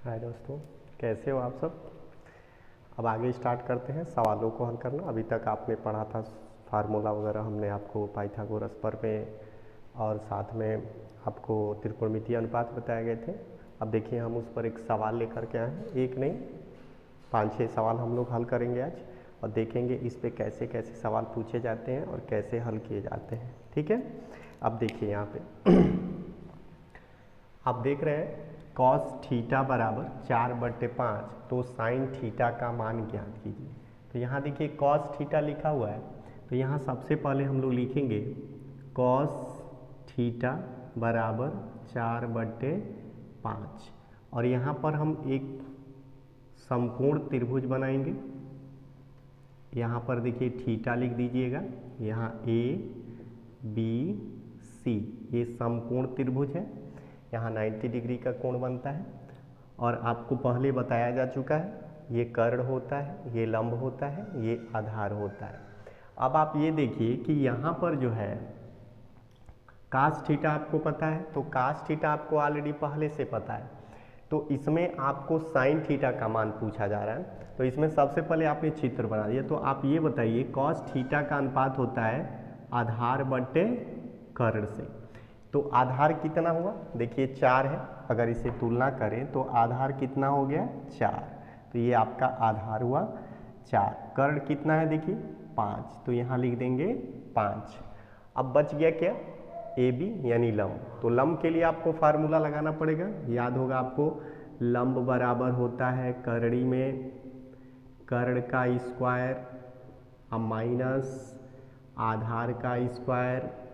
हाय दोस्तों, कैसे हो आप सब। अब आगे स्टार्ट करते हैं सवालों को हल करना। अभी तक आपने पढ़ा था फार्मूला वगैरह, हमने आपको पाइथागोरस प्रमेय और साथ में आपको त्रिकोणमितीय अनुपात बताए गए थे। अब देखिए हम उस पर एक सवाल लेकर के आए हैं। एक नहीं 5-6 सवाल हम लोग हल करेंगे आज और देखेंगे इस पे कैसे कैसे सवाल पूछे जाते हैं और कैसे हल किए जाते हैं। ठीक है, अब देखिए यहाँ पे आप देख रहे हैं कॉस थीटा बराबर 4/5, तो साइन थीटा का मान ज्ञात कीजिए। तो यहाँ देखिए कॉस थीटा लिखा हुआ है, तो यहाँ सबसे पहले हम लोग लिखेंगे कॉस थीटा बराबर 4/5 और यहाँ पर हम एक समकोण त्रिभुज बनाएंगे। यहाँ पर देखिए थीटा लिख दीजिएगा, यहाँ ए बी सी ये समकोण त्रिभुज है, यहाँ 90 डिग्री का कोण बनता है। और आपको पहले बताया जा चुका है ये कर्ण होता है, ये लंब होता है, ये आधार होता है। अब आप ये देखिए कि यहाँ पर जो है कास थीटा आपको पता है, तो कास थीटा आपको ऑलरेडी पहले से पता है, तो इसमें आपको साइन थीटा का मान पूछा जा रहा है। तो इसमें सबसे पहले आपने चित्र बना दिया, तो आप ये बताइए कॉस थीटा का अनुपात होता है आधार बटे कर्ण से। तो आधार कितना हुआ, देखिए 4 है, अगर इसे तुलना करें तो आधार कितना हो गया 4, तो ये आपका आधार हुआ 4। कर्ण कितना है देखिए 5, तो यहाँ लिख देंगे 5। अब बच गया क्या ए बी यानी लंब, तो लंब के लिए आपको फार्मूला लगाना पड़ेगा, याद होगा आपको। लंब बराबर होता है कर्णी में कर्ण का स्क्वायर अब माइनस आधार का स्क्वायर।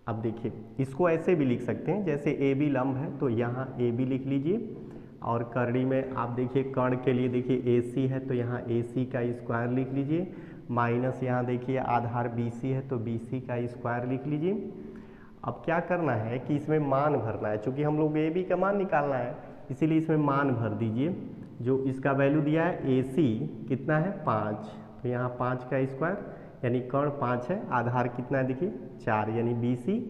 अब देखिए इसको ऐसे भी लिख सकते हैं, जैसे ए बी लंब है तो यहाँ ए बी लिख लीजिए, और कर्णी में आप देखिए कर्ण के लिए देखिए ए सी है तो यहाँ ए सी का स्क्वायर लिख लीजिए, माइनस यहाँ देखिए आधार बी सी है तो बी सी का स्क्वायर लिख लीजिए। अब क्या करना है कि इसमें मान भरना है, चूँकि हम लोग ए बी का मान निकालना है इसीलिए इसमें मान भर दीजिए। जो इसका वैल्यू दिया है ए सी कितना है 5, तो यहाँ 5 का स्क्वायर यानी कर्ण 5 है, आधार कितना है देखिए 4 यानी बी सी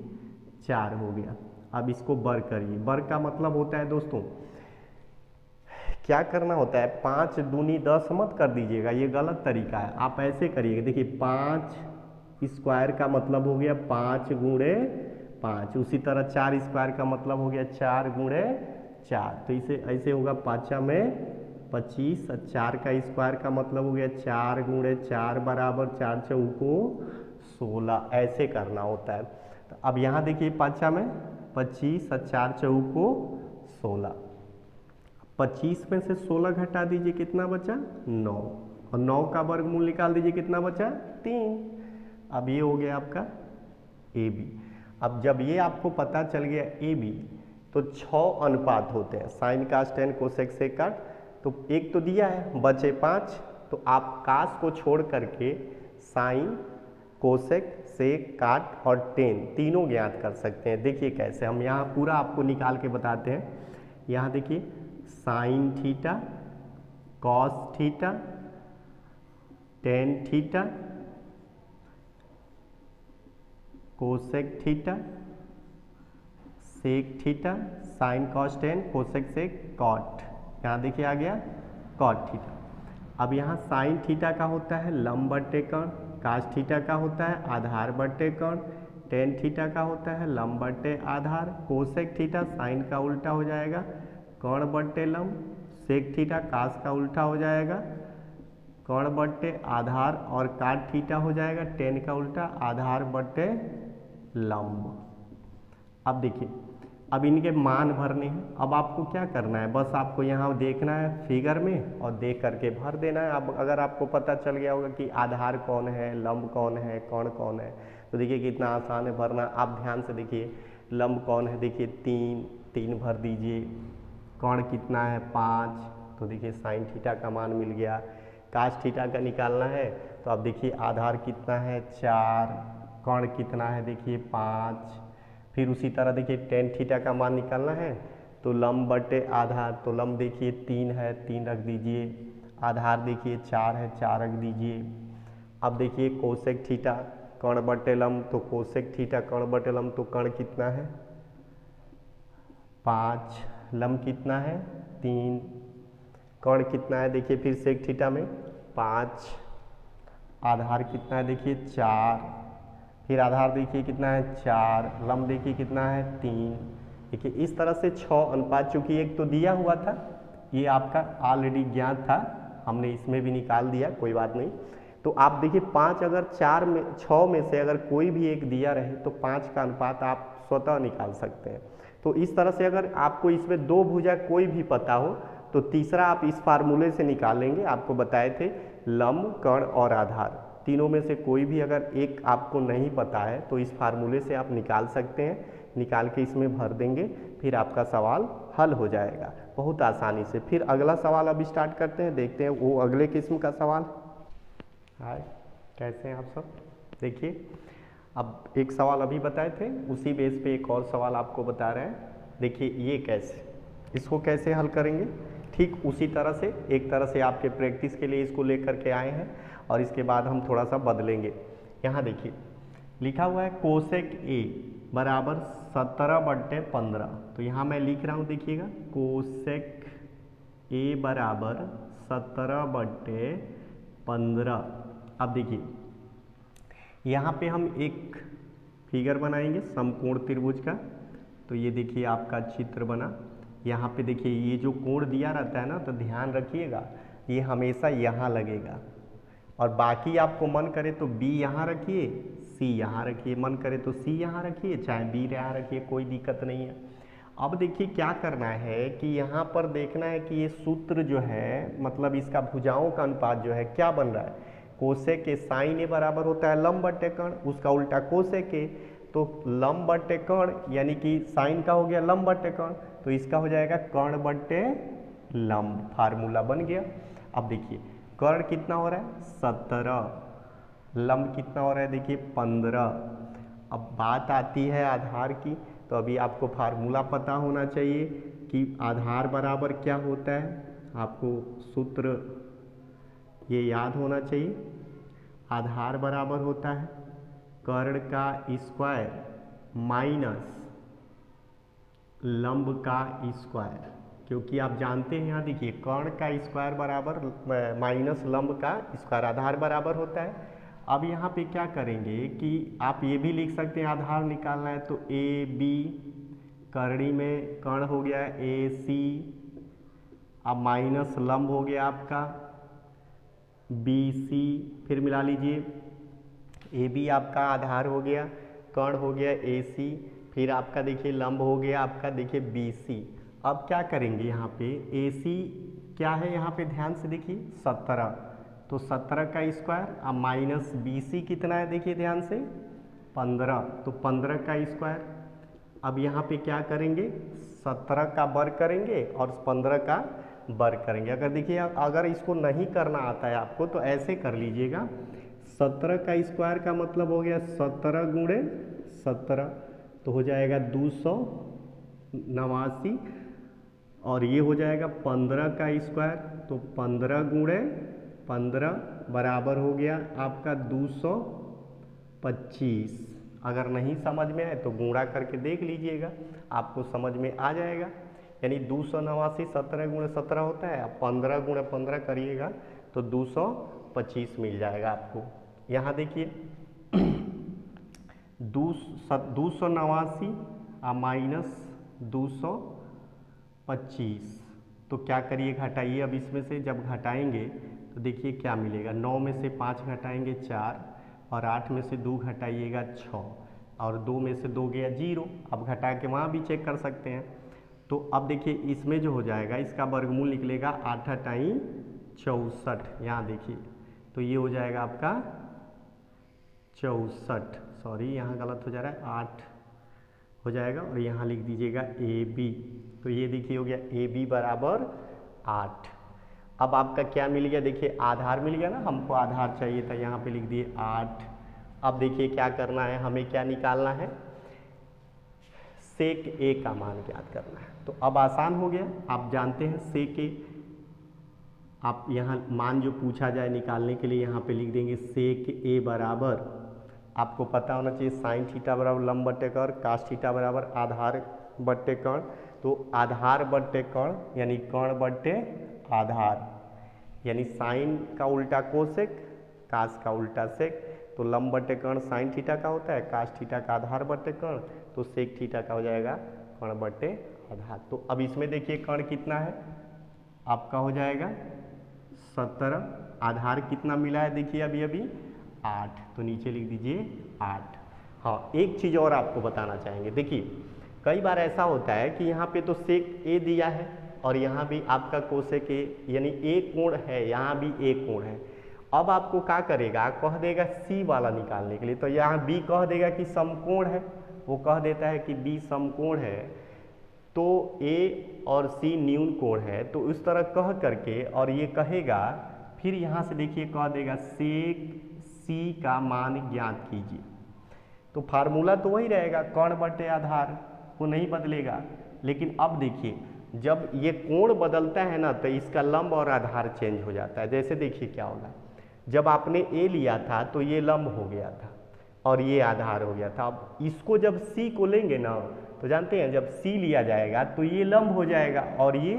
4 हो गया। अब इसको वर्ग करिए, वर्ग का मतलब होता है दोस्तों क्या करना होता है 5 दूनी 10 मत कर दीजिएगा, ये गलत तरीका है। आप ऐसे करिएगा, देखिए 5 स्क्वायर का मतलब हो गया 5 गुणे 5, उसी तरह 4 स्क्वायर का मतलब हो गया 4 गुणे 4, तो इसे ऐसे होगा 5 में 25 और 4 का स्क्वायर का मतलब हो गया 4 गुणे 4 बराबर 4 चौको 16, ऐसे करना होता है। तो अब यहाँ देखिए 5 में 25 और 4 चौको 16, 25 में से 16 घटा दीजिए कितना बचा 9, और 9 का वर्गमूल निकाल दीजिए कितना बचा 3। अब ये हो गया आपका ए बी। अब जब ये आपको पता चल गया ए बी, तो 6 अनुपात होते हैं साइन कास टेन कोसेक सेक काट, तो एक तो दिया है बचे 5, तो आप कास को छोड़ करके साइन कोसेक सेक काट और टेन तीनों ज्ञात कर सकते हैं। देखिए कैसे, हम यहाँ पूरा आपको निकाल के बताते हैं। यहाँ देखिए sine theta cos theta tan theta cosec theta sec theta sine cos tan cosec sec cot, यहाँ देखिए आ गया कॉट थीटा। अब यहाँ साइन थीटा का होता है लंब बटे कर्ण, कास थीटा का होता है आधार बटे कर्ण, टेन थीटा का होता है लंब बटे आधार, कोसेक थीटा साइन का उल्टा हो जाएगा कर्ण बटे लंब, सेक थीटा कास का उल्टा हो जाएगा कर्ण बटे आधार, और काट थीटा हो जाएगा टेन का उल्टा आधार बटे लंब। अब देखिए अब इनके मान भरने हैं। अब आपको क्या करना है, बस आपको यहाँ देखना है फिगर में और देख करके भर देना है। अब अगर आपको पता चल गया होगा कि आधार कौन है, लंब कौन है, कर्ण कौन है, तो देखिए कितना आसान है भरना। आप ध्यान से देखिए लंब कौन है, देखिए 3 भर दीजिए, कर्ण कितना है 5, तो देखिए साइन थीटा का मान मिल गया। कास थीटा का निकालना है तो अब देखिए आधार कितना है 4, कर्ण कितना है देखिए 5, फिर उसी तरह देखिए टेन थीटा का मान निकालना है तो लंब बटे आधार, तो लंब देखिए 3 है 3 रख दीजिए, आधार देखिए 4 है 4 रख दीजिए। अब देखिए कोसेक थीटा कर्ण बटे लंब, तो कोसेक थीटा कर्ण बटे लंब, तो कर्ण कितना है 5 लंब कितना है 3, कर्ण कितना है देखिए फिर सेक थीटा में 5, आधार कितना है देखिए 4, फिर आधार देखिए कितना है 4, लंब देखिए कितना है 3। देखिए इस तरह से 6 अनुपात, चूंकि एक तो दिया हुआ था, ये आपका ऑलरेडी ज्ञात था, हमने इसमें भी निकाल दिया, कोई बात नहीं। तो आप देखिए 5 अगर 6 में से अगर कोई भी एक दिया रहे तो 5 का अनुपात आप स्वतः निकाल सकते हैं। तो इस तरह से अगर आपको इसमें 2 भुजा कोई भी पता हो तो तीसरा आप इस फार्मूले से निकालेंगे। आपको बताए थे लंब, कर्ण और आधार, तीनों में से कोई भी अगर एक आपको नहीं पता है तो इस फार्मूले से आप निकाल सकते हैं, निकाल के इसमें भर देंगे, फिर आपका सवाल हल हो जाएगा बहुत आसानी से। फिर अगला सवाल अब स्टार्ट करते हैं, देखते हैं वो अगले किस्म का सवाल। हाय, कैसे हैं आप सब? देखिए अब एक सवाल अभी बताए थे, उसी बेस पे एक और सवाल आपको बता रहे हैं। देखिए ये कैसे, इसको कैसे हल करेंगे, ठीक उसी तरह से, एक तरह से आपके प्रैक्टिस के लिए इसको लेकर के आए हैं और इसके बाद हम थोड़ा सा बदलेंगे। यहाँ देखिए लिखा हुआ है कोसेक ए बराबर 17/15। तो यहाँ मैं लिख रहा हूँ, देखिएगा कोसेक ए बराबर 17/15। अब देखिए यहाँ पे हम एक फिगर बनाएंगे समकोण त्रिभुज का। तो ये देखिए आपका चित्र बना। यहाँ पे देखिए ये जो कोण दिया रहता है ना, तो ध्यान रखिएगा ये हमेशा यहाँ लगेगा, और बाकी आपको मन करे तो बी यहाँ रखिए, सी यहाँ रखिए, मन करे तो सी यहाँ रखिए, चाहे बी यहाँ रखिए, कोई दिक्कत नहीं है। अब देखिए क्या करना है कि यहाँ पर देखना है कि ये सूत्र जो है, मतलब इसका भुजाओं का अनुपात जो है क्या बन रहा है। कोसेक के साइन ए बराबर होता है लंब बटे कर्ण, उसका उल्टा कोसेक ए, तो लंब बटे कर्ण यानी कि साइन का हो गया लंब बटे कर्ण, तो इसका हो जाएगा कर्ण बटे लंब, फार्मूला बन गया। अब देखिए कर्ण कितना हो रहा है 17, लंब कितना हो रहा है देखिए 15। अब बात आती है आधार की, तो अभी आपको फार्मूला पता होना चाहिए कि आधार बराबर क्या होता है, आपको सूत्र ये याद होना चाहिए। आधार बराबर होता है कर्ण का स्क्वायर माइनस लंब का स्क्वायर, क्योंकि आप जानते हैं यहाँ देखिए कर्ण का स्क्वायर बराबर माइनस लंब का स्क्वायर, आधार बराबर होता है। अब यहाँ पे क्या करेंगे कि आप ये भी लिख सकते हैं, आधार निकालना है तो ए बी, कर्णी में कर्ण हो गया ए सी, अब माइनस लंब हो गया आपका बी सी, फिर मिला लीजिए ए बी आपका आधार हो गया, कर्ण हो गया ए सी, फिर आपका देखिए लंब हो गया आपका देखिए बी सी। अब क्या करेंगे यहाँ पे ए सी क्या है, यहाँ पे ध्यान से देखिए 17, तो 17 का स्क्वायर, अब माइनस बी सी कितना है देखिए ध्यान से 15, तो 15 का स्क्वायर। अब यहाँ पे क्या करेंगे 17 का वर्ग करेंगे और 15 का वर्ग करेंगे। अगर देखिए अगर इसको नहीं करना आता है आपको तो ऐसे कर लीजिएगा, 17 का स्क्वायर का मतलब हो गया 17 गुणे 17, तो हो जाएगा 289, और ये हो जाएगा 15 का स्क्वायर, तो 15 गुणे 15 बराबर हो गया आपका 225। अगर नहीं समझ में आए तो गुणा करके देख लीजिएगा, आपको समझ में आ जाएगा। यानी 289 17 गुणे 17 होता है, आप 15 गुणे 15 करिएगा तो 225 मिल जाएगा आपको। यहाँ देखिए 289 माइनस 225, तो क्या करिए घटाइए अब इसमें से, जब घटाएंगे तो देखिए क्या मिलेगा, 9 में से 5 घटाएंगे 4, और 8 में से 2 घटाइएगा 6, और 2 में से 2 गया 0। अब घटा के वहाँ भी चेक कर सकते हैं। तो अब देखिए इसमें जो हो जाएगा इसका वर्गमूल निकलेगा 8 × 64, यहाँ देखिए तो ये हो जाएगा आपका 64, सॉरी यहाँ गलत हो जा रहा है, 8 हो जाएगा, और यहाँ लिख दीजिएगा ए बी, तो ये देखिए हो गया ए बी बराबर 8। अब आपका क्या मिल गया देखिए, आधार मिल गया ना, हमको आधार चाहिए था, यहाँ पे लिख दिए 8। अब देखिए क्या करना है, हमें क्या निकालना है, सेक ए का मान ज्ञात करना है। तो अब आसान हो गया, आप जानते हैं सेक ए, आप यहाँ मान जो पूछा जाए निकालने के लिए यहाँ पे लिख देंगे सेक ए बराबर, आपको पता होना चाहिए साइन थीटा बराबर लंब बटे कर्ण, कास थीटा बराबर आधार बटे कर्ण, तो आधार बट्टे कर्ण यानी कर्ण बट्टे आधार, यानी साइन का उल्टा कोसेक, कास का उल्टा सेक। तो लंब बट्टे कर्ण साइन थीटा का होता है, कास थीटा का आधार बट्टे कर्ण, तो सेक थीटा का हो जाएगा कर्ण बट्टे आधार। तो अब इसमें देखिए कर्ण कितना है आपका हो जाएगा 17, आधार कितना मिला है देखिए अभी अभी 8, तो नीचे लिख दीजिए 8। हाँ, एक चीज़ और आपको बताना चाहेंगे, देखिए कई बार ऐसा होता है कि यहाँ पे तो सेक ए दिया है और यहाँ भी आपका कोसेक ए, यानी ए कोण है, यहाँ भी ए कोण है। अब आपको क्या करेगा, कह देगा सी वाला निकालने के लिए, तो यहाँ बी कह देगा कि समकोण है, वो कह देता है कि बी समकोण है, तो ए और सी न्यून कोण है, तो उस तरह कह करके और ये कहेगा, फिर यहाँ से देखिए कह देगा सेक सी का मान ज्ञात कीजिए। तो फार्मूला तो वही रहेगा कर्ण बट्टे आधार, वो नहीं बदलेगा। लेकिन अब देखिए जब ये कोण बदलता है ना, तो इसका लंब और आधार चेंज हो जाता है। जैसे देखिए क्या होगा, जब आपने ए लिया था तो ये लंब हो गया था और ये आधार हो गया था। अब इसको जब सी को लेंगे ना, तो जानते हैं जब सी लिया जाएगा तो ये लंब हो जाएगा और ये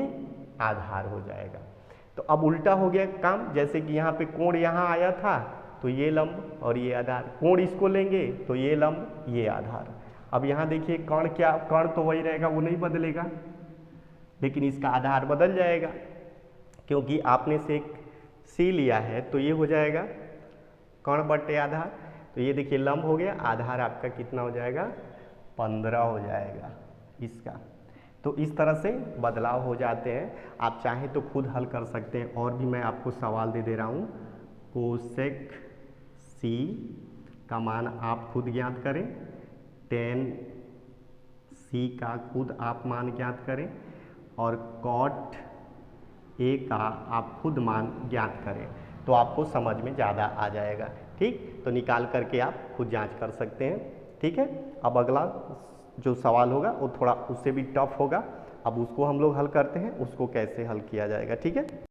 आधार हो जाएगा। तो अब उल्टा हो गया काम, जैसे कि यहाँ पे कोण यहाँ आया था तो ये लंब और ये आधार, कोण इसको लेंगे तो ये लंब ये आधार। अब यहाँ देखिए कर्ण क्या, कर्ण तो वही रहेगा, वो नहीं बदलेगा, लेकिन इसका आधार बदल जाएगा क्योंकि आपने से सी लिया है, तो ये हो जाएगा कर्ण बट्टे आधार। तो ये देखिए लंब हो गया, आधार आपका कितना हो जाएगा 15 हो जाएगा इसका। तो इस तरह से बदलाव हो जाते हैं। आप चाहें तो खुद हल कर सकते हैं, और भी मैं आपको सवाल दे दे रहा हूँ। कोसेक सी का मान आप खुद ज्ञात करें, टेन सी का खुद आप मान ज्ञात करें, और कॉट ए का आप खुद मान ज्ञात करें, तो आपको समझ में ज़्यादा आ जाएगा। ठीक, तो निकाल करके आप खुद जांच कर सकते हैं। ठीक है, अब अगला जो सवाल होगा वो थोड़ा उससे भी टफ होगा, अब उसको हम लोग हल करते हैं, उसको कैसे हल किया जाएगा। ठीक है।